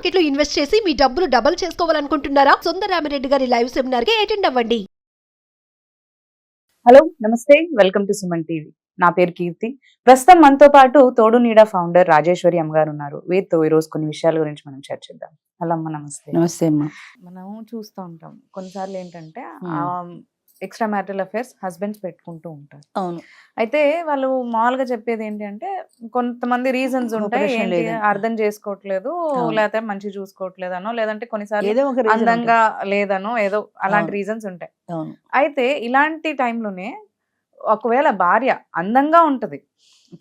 Market లో invest చేసి మీ డబ్బులు డబుల్ చేసుకోవాలనుకుంటున్నారా? సుందరరామిరెడ్డి గారి లైవ్ సెమినార్ కి అటెండ్ అవ్వండి. హలో నమస్తే, వెల్కమ్ టు సుమన్ టీవీ. నా పేరు కీర్తి. ప్రస్తుతం మనతో పాటు తోడు నీడ ఫౌండర్ రాజేశ్వరి అమ్మగారు ఉన్నారు. వీరితో ఈ రోజు కొన్ని విషయాల గురించి మనం చర్చిద్దాం. హలో అమ్మ, నమస్తే. నమస్తే అమ్మా. మనం చూస్తూ ఉంటాం కొన్నిసార్లు ఏంటంటే ఎక్స్ట్రా మ్యారిటల్ అఫేర్స్ హస్బెండ్స్ పెట్టుకుంటూ ఉంటారు. అవును, అయితే వాళ్ళు మామూలుగా చెప్పేది ఏంటి అంటే కొంతమంది రీజన్స్ ఉంటాయి, Cooperation ఏంటి లేదని. అర్థం చేసుకోవట్లేదు, అవును. లేకపోతే మంచి చూసుకోవట్లేదు అనో, లేదంటే కొన్నిసార్లు ఏదో ఒక reason అందంగా లేదనో, ఏదో అలాంటి అవును. రీజన్స్ ఉంటాయి. అవును, అయితే ఇలాంటి టైంలోనే ఒకవేళ భార్య అందంగా ఉంటది,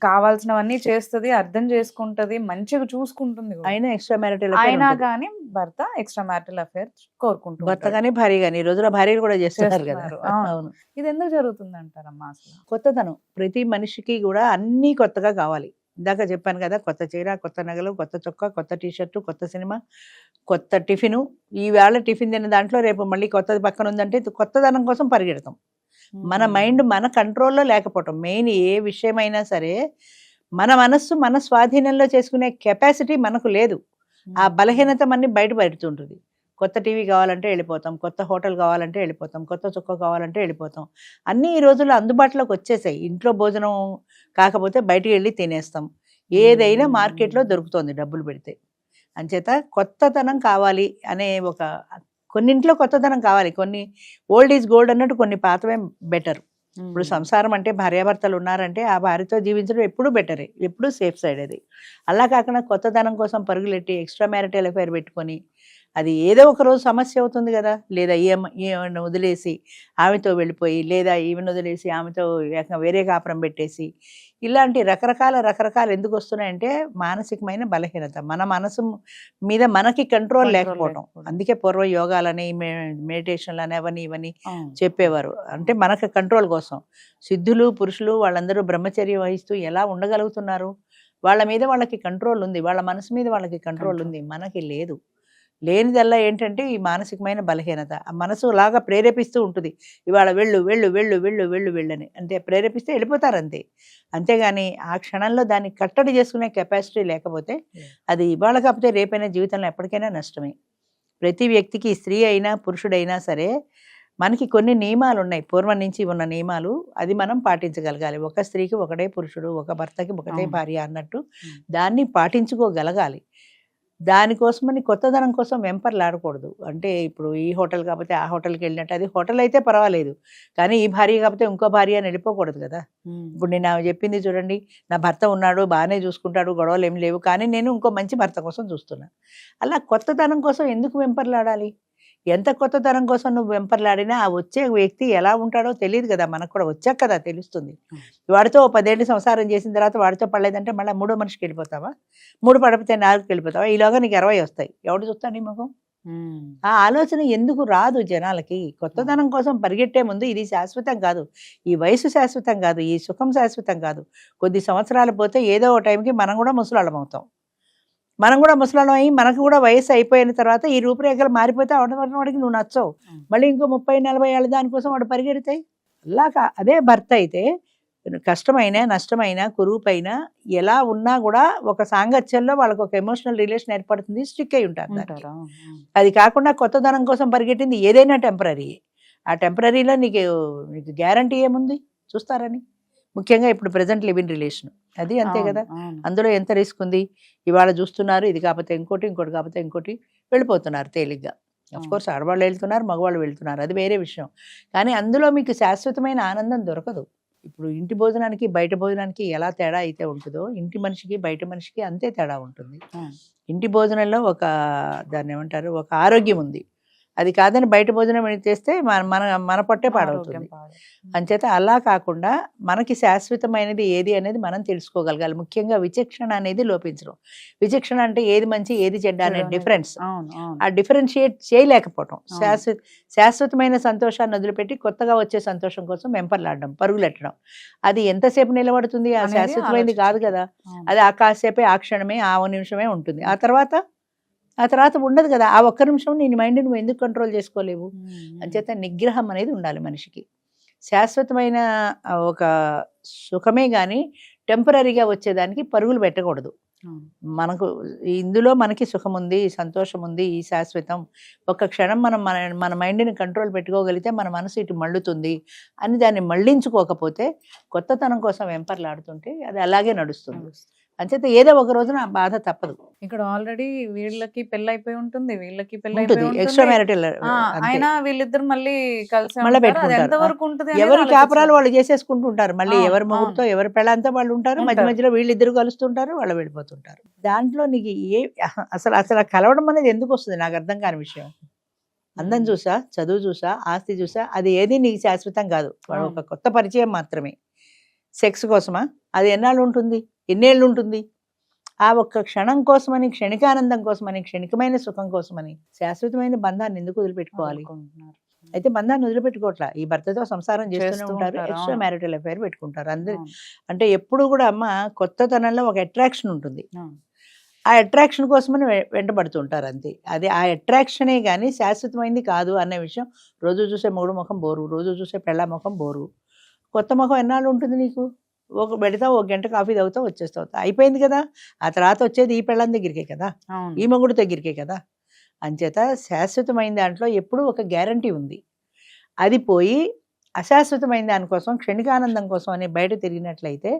కావాల్సినవన్నీ చేస్తది, అర్థం చేసుకుంటది, మంచిగా చూసుకుంటుంది కూడా, అయినా ఎక్స్ట్రా మ్యారిటల్ అయినా కానీ భర్త ఎక్స్ట్రా మ్యారిటల్ అఫేర్ కోరుకుంటూ భర్త ఉంటాడు. కానీ భార్య కానీ ఈ రోజున భార్యలు కూడా చేస్తున్నారు కదా. చేస్తున్నారు. అవును. అవును, ఇది ఎందుకు జరుగుతుంది అంటారమ్మా అసలు? కొత్తదనం ప్రతి మనిషికి కూడా అన్నీ కొత్తగా కావాలి. ఇందాక చెప్పాను కదా, కొత్త చీర, కొత్త నగలు, కొత్త చొక్కా, కొత్త టీషర్టు, కొత్త సినిమా, కొత్త టిఫిను. ఈవేళ టిఫిన్ తిన్న దాంట్లో రేపు మళ్ళీ కొత్తది పక్కన ఉందంటే కొత్తదనం కోసం పరిగెడతాం. మన మైండ్ మన కంట్రోల్లో లేకపోవటం మెయిన్. ఏ విషయమైనా సరే మన మనస్సు మన స్వాధీనంలో చేసుకునే కెపాసిటీ మనకు లేదు. ఆ బలహీనత మనని బయటపడుతుంటుంది. కొత్త టీవీ కావాలంటే వెళ్ళిపోతాం, కొత్త హోటల్ కావాలంటే వెళ్ళిపోతాం, కొత్త చుక్క కావాలంటే వెళ్ళిపోతాం. అన్నీ ఈ రోజుల్లో అందుబాటులోకి వచ్చేసాయి. ఇంట్లో భోజనం కాకపోతే బయటికి వెళ్ళి తినేస్తాం. ఏదైనా మార్కెట్లో దొరుకుతుంది డబ్బులు పెడితే. అంచేత కొత్తదనం కావాలి అనే ఒక కొన్నింట్లో కొత్తదనం కావాలి. కొన్ని ఓల్డ్ ఈజ్ గోల్డ్ అన్నట్టు కొన్ని పాతవే బెటర్. ఇప్పుడు సంసారం అంటే భార్యాభర్తలు ఉన్నారంటే ఆ భార్యతో జీవించడం ఎప్పుడూ బెటరే, ఎప్పుడూ సేఫ్ సైడ్ అది. అలా కాకుండా కొత్తదనం కోసం పరుగులెట్టి ఎక్స్ట్రా మ్యారిటల్ అఫైర్ పెట్టుకొని అది ఏదో ఒక రోజు సమస్య అవుతుంది కదా. లేదా ఈమెను వదిలేసి ఆమెతో వెళ్ళిపోయి, లేదా ఈమెను వదిలేసి ఆమెతో వేరే కాపురం పెట్టేసి, ఇలాంటి రకరకాలు ఎందుకు వస్తున్నాయంటే మానసికమైన బలహీనత, మన మనసు మీద మనకి కంట్రోల్ లేకపోవడం. అందుకే పూర్వ యోగాలని మెడిటేషన్లని అవన్నీ ఇవన్నీ చెప్పేవారు. అంటే మనకు కంట్రోల్ కోసం. సిద్ధులు పురుషులు వాళ్ళందరూ బ్రహ్మచర్యం వహిస్తూ ఎలా ఉండగలుగుతున్నారు? వాళ్ళ మీద వాళ్ళకి కంట్రోల్ ఉంది, వాళ్ళ మనసు మీద వాళ్ళకి కంట్రోల్ ఉంది, మనకి లేదు. లేనిదల్లా ఏంటంటే ఈ మానసికమైన బలహీనత. ఆ మనసు లాగా ప్రేరేపిస్తూ ఉంటుంది, ఇవాళ వెళ్ళు వెళ్ళు వెళ్ళు వెళ్ళు వెళ్ళు వెళ్ళని. అంతే ప్రేరేపిస్తే వెళ్ళిపోతారు అంతే. అంతేగాని ఆ క్షణంలో దాన్ని కట్టడి చేసుకునే కెపాసిటీ లేకపోతే అది ఇవాళ కాకపోతే రేపైనా జీవితంలో ఎప్పటికైనా నష్టమే. ప్రతి వ్యక్తికి, స్త్రీ అయినా పురుషుడైనా సరే, మనకి కొన్ని నియమాలు ఉన్నాయి, పూర్వం నుంచి ఉన్న నియమాలు. అది మనం పాటించగలగాలి. ఒక స్త్రీకి ఒకటే పురుషుడు, ఒక భర్తకి ఒకటే భార్య అన్నట్టు దాన్ని పాటించుకోగలగాలి. దానికోసమని కొత్తదనం కోసం వెంపర్లాడకూడదు. అంటే ఇప్పుడు ఈ హోటల్ కాకపోతే ఆ హోటల్కి వెళ్ళినట్టు, అది హోటల్ అయితే పర్వాలేదు, కానీ ఈ భార్య కాకపోతే ఇంకో భార్య అని వెళ్ళిపోకూడదు కదా. ఇప్పుడు నేను ఆమె చెప్పింది చూడండి, నా భర్త ఉన్నాడు, బాగానే చూసుకుంటాడు, గొడవలు ఏం లేవు, కానీ నేను ఇంకో మంచి భర్త కోసం చూస్తున్నా. అలా కొత్తదనం కోసం ఎందుకు వెంపర్లాడాలి? ఎంత కొత్తదనం కోసం నువ్వు వెంపర్లాడినా ఆ వచ్చే వ్యక్తి ఎలా ఉంటాడో తెలియదు కదా. మనకు కూడా వచ్చాక కదా తెలుస్తుంది. వాడితో 10 ఏళ్ళు సంసారం చేసిన తర్వాత వాడితో పడలేదంటే మళ్ళీ 3వ మనిషికి వెళ్ళిపోతావా? 3 పడిపోతే 4కి వెళ్ళిపోతావా? ఈలోగా నీకు 20 వస్తాయి. ఎవడు చూస్తాడు ఈ ముఖం? ఆ ఆలోచన ఎందుకు రాదు జనాలకి? కొత్తదనం కోసం పరిగెట్టే ముందు ఇది శాశ్వతం కాదు, ఈ వయసు శాశ్వతం కాదు, ఈ సుఖం శాశ్వతం కాదు. కొద్ది సంవత్సరాలు పోతే ఏదో ఒక టైంకి మనం కూడా ముసలాళ్ళం అవుతాం. మనం కూడా ముసలాళ్ళం అయ్యి మనకు కూడా వయసు అయిపోయిన తర్వాత ఈ రూపురేఖలు మారిపోతే వాడికి నువ్వు నచ్చవు. మళ్ళీ ఇంకో 30-40 ఏళ్ళ దానికోసం వాడు పరిగెడతాయి. అలాగా అదే భర్త అయితే కష్టమైనా నష్టమైనా కురూపైనా ఎలా ఉన్నా కూడా ఒక సాంగత్యంలో వాళ్ళకి ఒక ఎమోషనల్ రిలేషన్ ఏర్పడుతుంది, స్టిక్ అయి ఉంటారు దానికి. అది కాకుండా కొత్తదనం కోసం పరిగెట్టింది ఏదైనా టెంపరీ. ఆ టెంపరీలో నీకు గ్యారంటీ ఏముంది చూస్తారని? ముఖ్యంగా ఇప్పుడు ప్రజెంట్ లివ్ ఇన్ రిలేషన్ అది అంతే కదా. అందులో ఎంత రిస్క్ ఉంది? ఇవాళ చూస్తున్నారు, ఇది కాకపోతే ఇంకోటి, ఇంకోటి కాకపోతే ఇంకోటి, వెళ్ళిపోతున్నారు తేలిగ్గా. అఫ్కోర్స్ ఆడవాళ్ళు వెళ్తున్నారు, మగవాళ్ళు వెళ్తున్నారు, అది వేరే విషయం. కానీ అందులో మీకు శాశ్వతమైన ఆనందం దొరకదు. ఇప్పుడు ఇంటి భోజనానికి బయట భోజనానికి ఎలా తేడా అయితే ఉంటుందో, ఇంటి మనిషికి బయట మనిషికి అంతే తేడా ఉంటుంది. ఇంటి భోజనంలో దాన్ని ఏమంటారు, ఒక ఆరోగ్యం ఉంది. అది కాదని బయట భోజనం చేస్తే మన పొట్టే పాడవుతుంది. అంచేత అలా కాకుండా మనకి శాశ్వతమైనది ఏది అనేది మనం తెలుసుకోగలగాలి. ముఖ్యంగా విచక్షణ అనేది లోపించడం. విచక్షణ అంటే ఏది మంచి ఏది చెడ్డ అనే డిఫరెన్స్, ఆ డిఫరెన్షియేట్ చేయలేకపోవటం. శాశ్వతమైన సంతోషాన్ని వదిలిపెట్టి కొత్తగా వచ్చే సంతోషం కోసం వెంపర్లాడడం, పరుగులెట్టడం. అది ఎంతసేపు నిలబడుతుంది? ఆ శాశ్వతమైనది కాదు కదా. అది ఆ కాసేపే, ఆ క్షణమే, ఆ నిమిషమే ఉంటుంది. ఆ తర్వాత ఉండదు కదా. ఆ ఒక్క నిమిషం నీ మైండ్ నువ్వు ఎందుకు కంట్రోల్ చేసుకోలేవు? అంచేత నిగ్రహం అనేది ఉండాలి మనిషికి. శాశ్వతమైన ఒక సుఖమే కానీ టెంపరీగా వచ్చేదానికి పరుగులు పెట్టకూడదు. మనకు ఇందులో మనకి సుఖం ఉంది, సంతోషం ఉంది, ఈ శాశ్వతం. ఒక క్షణం మనం మన మన మైండ్ని కంట్రోల్ పెట్టుకోగలిగితే మన మనసు ఇటు మళ్ళుతుంది అని దాన్ని మళ్ళించుకోకపోతే కొత్తతనం కోసం వెంపర్లాడుతుంటే అది అలాగే నడుస్తుంది. అంచేత ఏదో ఒక రోజున ఆ బాధ తప్పదు. ఇక్కడ ఆల్రెడీ వీళ్ళకి పెళ్లి అయిపోయి ఉంటుంది, వీళ్ళకి పెళ్లి ఉంటుంది అయిపోయి ఎక్స్ట్రా ఉంటుంది. మ్యారిటల్. అయినా వీళ్ళిద్దరు మళ్ళీ కలిసి మళ్ళీ ఉంటారు. అది పెట్టుకుంటారు. ఎంతవరకు ఉంటుంది అనేది ఎవరి కాపురాలు ఆలోచించాలి. వాళ్ళు చేసేసుకుంటుంటారు. మళ్ళీ అవును, ఎవరి మొగుడుతో ఎవరి పెళ్ళంతా వాళ్ళు ఉంటారు. మధ్య ఉంటారు. మధ్యలో వీళ్ళిద్దరు కలుస్తుంటారు, వాళ్ళు వెళ్ళిపోతుంటారు. దాంట్లో నీకు అసలు అసలు ఆ కలవడం అనేది ఎందుకు వస్తుంది నాకు అర్థం కాని విషయం. అందం చూసా, చదువు చూసా, ఆస్తి చూసా, అది ఏది నీకు శాశ్వతం కాదు. వాడు ఒక కొత్త పరిచయం మాత్రమే. సెక్స్ కోసమా? అది ఎన్నాళ్ళు ఉంటుంది, ఎన్నేళ్ళు ఉంటుంది? ఆ ఒక్క క్షణం కోసమని, క్షణికానందం కోసమని, క్షణికమైన సుఖం కోసమని శాశ్వతమైన బంధాన్ని ఎందుకు వదిలిపెట్టుకోవాలి? అయితే బంధాన్ని వదిలిపెట్టుకోవట్లా. ఈ భర్తతో సంసారం చేస్తూనే చేస్తూ ఉంటారు, ఉంటారు, ఎక్స్ట్రా అవును. మ్యారిటల్ అఫైర్ పెట్టుకుంటారు అందరు. అవును. అంటే ఎప్పుడు కూడా అమ్మ కొత్తతనంలో ఒక అట్రాక్షన్ ఉంటుంది. అవును. ఆ అట్రాక్షన్ కోసమని వెంటబడుతుంటారు అంతే. అది ఆ అట్రాక్షనే కానీ శాశ్వతమైంది కాదు అనే విషయం. రోజు చూసే మూడు ముఖం బోరు, రోజు చూసే పెళ్ళ ముఖం బోరు. కొత్త ముఖం ఎన్నాళ్ళు ఉంటుంది నీకు? పెడతావు, ఒక గంట కాఫీ తాగుతావు, వచ్చేస్తావు, అయిపోయింది కదా. ఆ తర్వాత వచ్చేది ఈ పెళ్ళం దగ్గరికే కదా, అవును. ఈ మొగుడు దగ్గరికే కదా. అంచేత శాశ్వతమైన దాంట్లో ఎప్పుడూ ఒక గ్యారంటీ ఉంది. అది పోయి అశాశ్వతమైన దానికోసం, క్షణికానందం కోసం అని బయట తిరిగినట్లయితే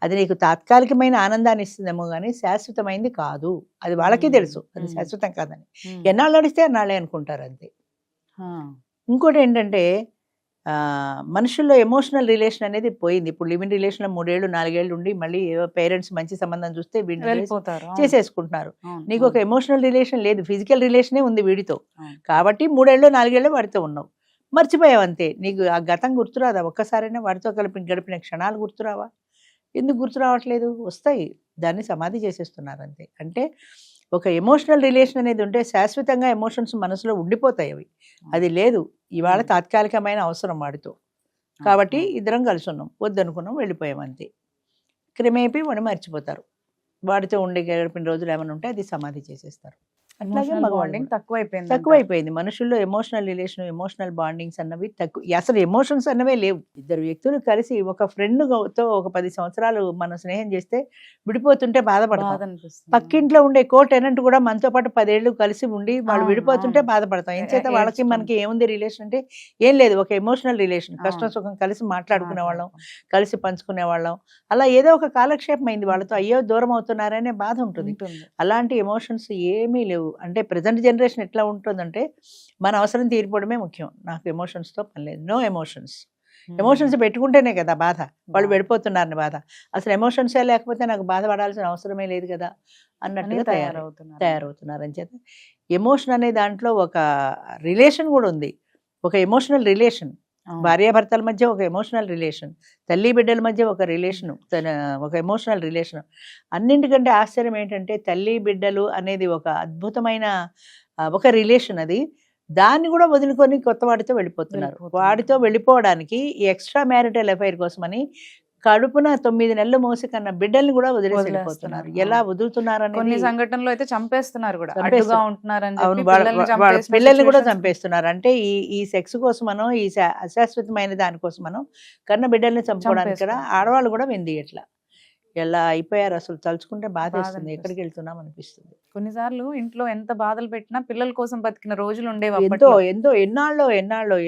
అది నీకు తాత్కాలికమైన ఆనందాన్ని ఇస్తుందేమో కానీ శాశ్వతమైంది కాదు. అది వాళ్ళకి తెలుసు అది శాశ్వతం కాదని. ఎన్నాళ్ళు నడిస్తే అన్నాళ్ళే అనుకుంటారు అంతే. ఇంకోటి ఏంటంటే మనుషుల్లో ఎమోషనల్ రిలేషన్ అనేది పోయింది. ఇప్పుడు లివింగ్ రిలేషన్లో 3 ఏళ్ళు 4 ఏళ్ళు ఉండి మళ్ళీ పేరెంట్స్ మంచి సంబంధం చూస్తే వీడిని వెళ్ళిపోతారు. అవును. చేసేసుకుంటున్నారు. అవును. నీకు ఒక ఎమోషనల్ రిలేషన్ లేదు, ఫిజికల్ రిలేషనే ఉంది వీడితో. అవును. కాబట్టి 3 ఏళ్ళు 4 ఏళ్ళు వాడితో ఉన్నావు, మర్చిపోయావు అంతే. నీకు ఆ గతం గుర్తురాదా? ఒక్కసారైనా వాడితో గడిపిన క్షణాలు గుర్తురావా? ఎందుకు గుర్తు రావట్లేదు? వస్తాయి. దాన్ని సమాధి చేసేస్తున్నారు అంతే. అంటే ఒక ఎమోషనల్ రిలేషన్ అనేది ఉంటే శాశ్వతంగా ఎమోషన్స్ మనసులో ఉండిపోతాయి. అవి అది లేదు. ఇవాళ తాత్కాలికమైన అవసరం వాడితో, కాబట్టి ఇద్దరం కలిసి ఉన్నాం, వద్దనుకున్నాం, వెళ్ళిపోయాం అంతే. క్రమేపీ వాడిని మర్చిపోతారు. వాడితో ఉండి గడిపిన రోజులు ఏమైనా ఉంటే అది సమాధి చేసేస్తారు. అట్లాగే మగవాళ్ళకి తక్కువైపోయింది. మనుషుల్లో ఎమోషనల్ రిలేషన్, ఎమోషనల్ బాండింగ్స్ అన్నవి తక్కువ. అసలు ఎమోషన్స్ అన్నవే లేవు. ఇద్దరు వ్యక్తులు కలిసి ఒక ఫ్రెండ్తో ఒక 10 సంవత్సరాలు మనం స్నేహం చేస్తే విడిపోతుంటే బాధపడతాం. పక్కింట్లో ఉండే టెనెంట్ కూడా మనతో పాటు 10 ఏళ్ళు కలిసి ఉండి వాళ్ళు విడిపోతుంటే బాధపడతాం. ఏం చేత వాళ్ళకి మనకి ఏముంది రిలేషన్ అంటే? ఏం లేదు, ఒక ఎమోషనల్ రిలేషన్. కష్టం సుఖం కలిసి మాట్లాడుకునే వాళ్ళం, కలిసి పంచుకునే వాళ్ళం. అలా ఏదో ఒక కాలక్షేపం అయింది వాళ్ళతో. అయ్యో దూరం అవుతున్నారనే బాధ ఉంటుంది. అలాంటి ఎమోషన్స్ ఏమీ లేవు. అంటే ప్రజెంట్ జనరేషన్ ఎట్లా ఉంటుందంటే మన అవసరం తీరిపోవడమే ముఖ్యం, నాకు ఎమోషన్స్తో పని లేదు. No emotions. ఎమోషన్స్ పెట్టుకుంటేనే కదా బాధ, వాళ్ళు వెళ్ళిపోతున్నారని బాధ. అసలు ఎమోషన్సే లేకపోతే నాకు బాధపడాల్సిన అవసరమే లేదు కదా అన్నట్టుగా తయారవుతున్నారు. అని చేత ఎమోషన్ అనే దాంట్లో ఒక రిలేషన్ కూడా ఉంది. ఒక ఎమోషనల్ రిలేషన్, భార్యాభర్తల మధ్య ఒక ఎమోషనల్ రిలేషన్, తల్లి బిడ్డల మధ్య ఒక రిలేషను, ఒక ఎమోషనల్ రిలేషన్. అన్నింటికంటే ఆశ్చర్యం ఏంటంటే తల్లి బిడ్డలు అనేది ఒక అద్భుతమైన ఒక రిలేషన్. అది దాన్ని కూడా వదులుకొని కొత్త వాడితో వెళ్ళిపోతున్నారు. వాడితో వెళ్ళిపోవడానికి ఈ ఎక్స్ట్రా మ్యారిటల్ అఫైర్ కోసమని కడుపున 9 నెలలు మోసి కన్నా బిడ్డల్ని కూడా వదిలేసి వెళ్ళిపోతున్నారు. ఎలా వదులుతున్నారని కొన్ని సంఘటనలో అయితే చంపేస్తున్నారు కూడా. పిల్లల్ని కూడా చంపేస్తున్నారు. అంటే ఈ సెక్స్ కోసమనో, ఈ అశాశ్వతమైన దానికోసమనో కన్న బిడ్డల్ని చంపుకోవడానికి కూడా ఆడవాళ్ళు కూడా వెందియట్లా. ఎలా అయిపోయారు అసలు. తలుచుకుంటే బాధ వేస్తుంది, ఎక్కడికి వెళ్తున్నాం అనిపిస్తుంది. కొన్నిసార్లు ఇంట్లో ఎంత బాధలు పెట్టినా పిల్లల కోసం బతికిన రోజులు ఉండేవి.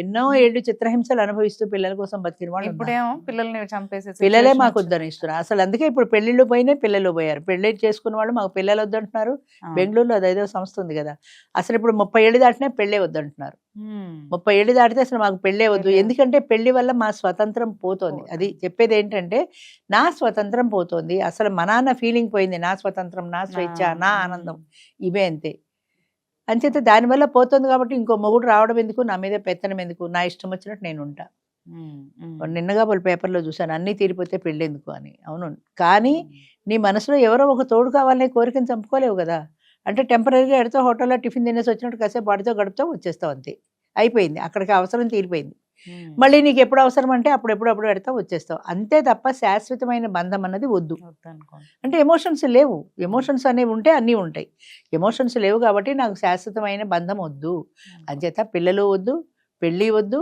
ఎన్నో ఏళ్ళు చిత్రహింసలు అనుభవిస్తూ పిల్లల కోసం బతికిన వాళ్ళు ఇప్పుడేమో పిల్లల్ని చంపేసే పిల్లలే మాకు వద్దని ఇస్తున్నారు. అసలు అందుకే ఇప్పుడు పెళ్లిళ్ళు పోయినాయి, పిల్లలు పోయారు. పెళ్లి చేసుకున్న వాళ్ళు మాకు పిల్లలు వద్దంటున్నారు. బెంగళూరులో అదేదో సంస్థ ఉంది కదా, అసలు ఇప్పుడు 30 ఏళ్ళు దాటినా పెళ్ళే వద్దంటున్నారు. 30 ఏళ్ళు దాటితే అసలు మాకు పెళ్ళే వద్దు. ఎందుకంటే పెళ్లి వల్ల మా స్వతంత్రం పోతోంది. అది చెప్పేది ఏంటంటే నా స్వతంత్రం పోతోంది. అసలు మా నాన్న ఫీలింగ్ పోయింది. నా స్వతంత్రం, నా స్వేచ్ఛ, నా ఆనందం, ఇవే అంతే. అంచేత దానివల్ల పోతుంది. కాబట్టి ఇంకో మొగుడు రావడం ఎందుకు, నా మీద పెత్తనం ఎందుకు, నా ఇష్టం వచ్చినట్టు నేను ఉంటా. నిన్నగా వాళ్ళు పేపర్లో చూశాను, అన్నీ తీరిపోతే పెళ్ళి ఎందుకు అని. అవును, కానీ నీ మనసులో ఎవరో ఒక తోడు కావాలనే కోరికను చంపుకోలేవు కదా. అంటే టెంపరీగా ఎడతో హోటల్లో టిఫిన్ తినేసి వచ్చినట్టు కాసేపు వాడితో గడుపుతావు, వచ్చేస్తావు అంతే. అయిపోయింది, అక్కడికి అవసరం తీరిపోయింది. మళ్ళీ నీకు ఎప్పుడు అవసరం అంటే అప్పుడు పెడతావు, వచ్చేస్తావు అంతే. తప్ప శాశ్వతమైన బంధం అన్నది వద్దు. అంటే ఎమోషన్స్ లేవు. ఎమోషన్స్ అనేవి ఉంటే అన్నీ ఉంటాయి. ఎమోషన్స్ లేవు కాబట్టి నాకు శాశ్వతమైన బంధం వద్దు. అంచేత పిల్లలు వద్దు, పెళ్ళి వద్దు,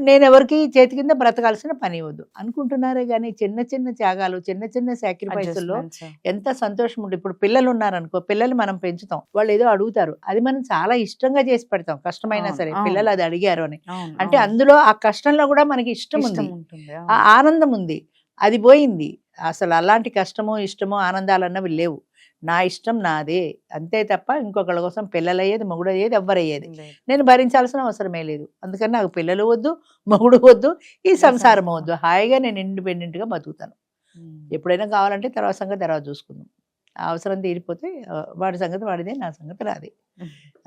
నేను ఎవరికి చేతి కింద బ్రతకాల్సిన పని వద్దు అనుకుంటున్నారే కానీ చిన్న చిన్న త్యాగాలు, చిన్న చిన్న సాక్రిఫైసుల్లో ఎంత సంతోషం ఉంటుంది. ఇప్పుడు పిల్లలు ఉన్నారనుకో, పిల్లలు మనం పెంచుతాం, వాళ్ళు ఏదో అడుగుతారు, అది మనం చాలా ఇష్టంగా చేసి పెడతాం, కష్టమైనా సరే. పిల్లలు అది అడిగారు అని అంటే అందులో ఆ కష్టంలో కూడా మనకి ఇష్టం ఉంది, ఆ ఆనందం ఉంది. అది పోయింది. అసలు అలాంటి కష్టమో ఇష్టమో ఆనందాలు అన్నవి లేవు. నా ఇష్టం నాదే అంతే తప్ప ఇంకొకళ్ళ కోసం పిల్లలయ్యేది, మొగుడు అయ్యేది, ఎవ్వరయ్యేది నేను భరించాల్సిన అవసరమే లేదు. అందుకని నాకు పిల్లలు వద్దు, మొగుడు వద్దు, ఈ సంసారం వద్దు. హాయిగా నేను ఇండిపెండెంట్గా బతుకుతాను. ఎప్పుడైనా కావాలంటే తర్వాత సంగతి తర్వాత చూసుకుందాం. ఆ అవసరం తీరిపోతే వాడి సంగతి వాడిదే, నా సంగతి నాదే,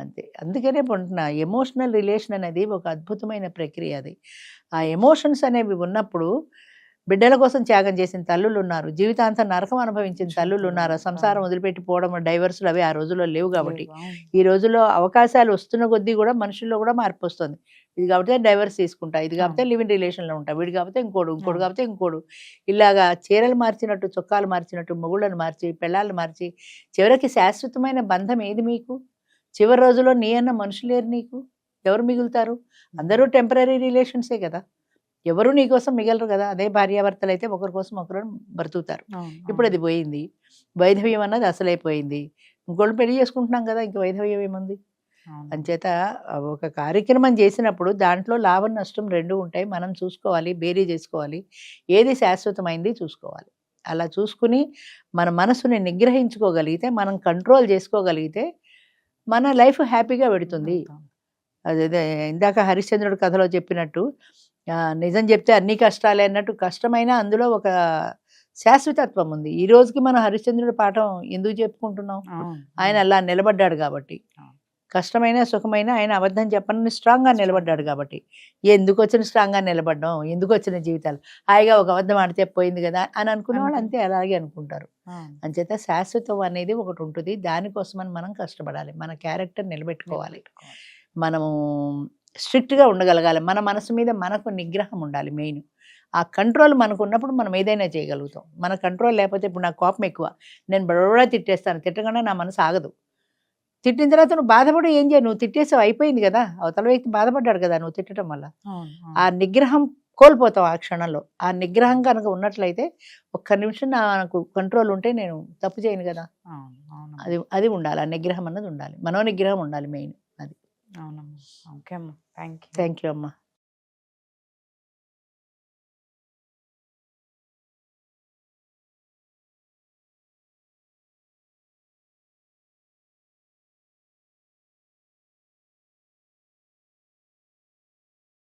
అంతే. అందుకనే అంటున్నా, ఎమోషనల్ రిలేషన్ అనేది ఒక అద్భుతమైన ప్రక్రియ. అది ఆ ఎమోషన్స్ అనేవి ఉన్నప్పుడు బిడ్డల కోసం త్యాగం చేసిన తల్లులు ఉన్నారు, జీవితాంతం నరకం అనుభవించిన తల్లులు ఉన్నారు. సంసారం వదిలిపెట్టి పోవడం, డైవర్సులు అవి ఆ రోజుల్లో లేవు కాబట్టి. ఈ రోజుల్లో అవకాశాలు వస్తున్న కొద్దీ కూడా మనుషుల్లో కూడా మార్పు వస్తుంది. ఇది కాబట్టి డైవర్స్ తీసుకుంటా, ఇది కాబట్టి లివ్ ఇన్ రిలేషన్లో ఉంటా, వీడి కాబట్టి ఇంకోడు, ఇంకోడు కాబట్టి ఇంకోడు, ఇలాగా చీరలు మార్చినట్టు, చొక్కాలు మార్చినట్టు, మొగుళ్ళను మార్చి, పెళ్ళాలను మార్చి, చివరికి శాశ్వతమైన బంధం ఏది మీకు? చివరి రోజుల్లో నీ అన్న మనుషులేరు నీకు, ఎవరు మిగులుతారు? అందరూ టెంపరీ రిలేషన్సే కదా, ఎవరు నీకోసం మిగలరు కదా. అదే భార్యాభర్తలు అయితే ఒకరి కోసం ఒకరు బ్రతుకుతారు. ఇప్పుడు అది పోయింది. వైధవ్యం అన్నది అసలైపోయింది. ఇంకోళ్ళు పెళ్లి చేసుకుంటున్నాం కదా, ఇంక వైధవ్యం ఏముంది? అంచేత ఒక కార్యక్రమం చేసినప్పుడు దాంట్లో లాభం నష్టం రెండు ఉంటాయి. మనం చూసుకోవాలి, బేరీ చేసుకోవాలి, ఏది శాశ్వతమైంది చూసుకోవాలి. అలా చూసుకుని మన మనసుని నిగ్రహించుకోగలిగితే, మనం కంట్రోల్ చేసుకోగలిగితే మన లైఫ్ హ్యాపీగా పెడుతుంది. అదే ఇందాక హరిశ్చంద్రుడి కథలో చెప్పినట్టు, నిజం చెప్తే అన్ని కష్టాలే అన్నట్టు, కష్టమైన అందులో ఒక శాశ్వతత్వం ఉంది. ఈ రోజుకి మనం హరిశ్చంద్రుడి పాఠం ఎందుకు చెప్పుకుంటున్నాం? ఆయన అలా నిలబడ్డాడు కాబట్టి. కష్టమైన సుఖమైన ఆయన అబద్ధం చెప్పని స్ట్రాంగ్గా నిలబడ్డాడు కాబట్టి. ఎందుకు వచ్చిన స్ట్రాంగ్గా నిలబడ్డాం, ఎందుకు వచ్చిన జీవితాలు, హాయిగా ఒక అబద్ధం ఆడితే పోయింది కదా అని అనుకునే వాళ్ళు అంతే, అలాగే అనుకుంటారు. అంచేత శాశ్వతం అనేది ఒకటి ఉంటుంది. దానికోసమని మనం కష్టపడాలి, మన క్యారెక్టర్ నిలబెట్టుకోవాలి, మనము స్ట్రిక్ట్గా ఉండగలగాలి, మన మనసు మీద మనకు నిగ్రహం ఉండాలి. మెయిన్ ఆ కంట్రోల్ మనకు ఉన్నప్పుడు మనం ఏదైనా చేయగలుగుతాం. మన కంట్రోల్ లేకపోతే, ఇప్పుడు నాకు కోపం ఎక్కువ, నేను బడబడా తిట్టేస్తాను, తిట్టకుండా నా మనసు ఆగదు. తిట్టిన తర్వాత నువ్వు బాధపడి ఏం చేయ, నువ్వు తిట్టేసావు, అయిపోయింది కదా, అవతల వ్యక్తి బాధపడ్డాడు కదా నువ్వు తిట్టడం వల్ల. ఆ నిగ్రహం కోల్పోతావు ఆ క్షణంలో. ఆ నిగ్రహం కనుక ఉన్నట్లయితే, ఒక్క నిమిషం నాకు కంట్రోల్ ఉంటే నేను తప్పు చేయను కదా. అది ఉండాలి, ఆ నిగ్రహం అన్నది ఉండాలి, మనో నిగ్రహం ఉండాలి మెయిన్. అది. అవునమ్మా. ఓకే అమ్మా, థ్యాంక్ యూ. థ్యాంక్ యూ అమ్మా.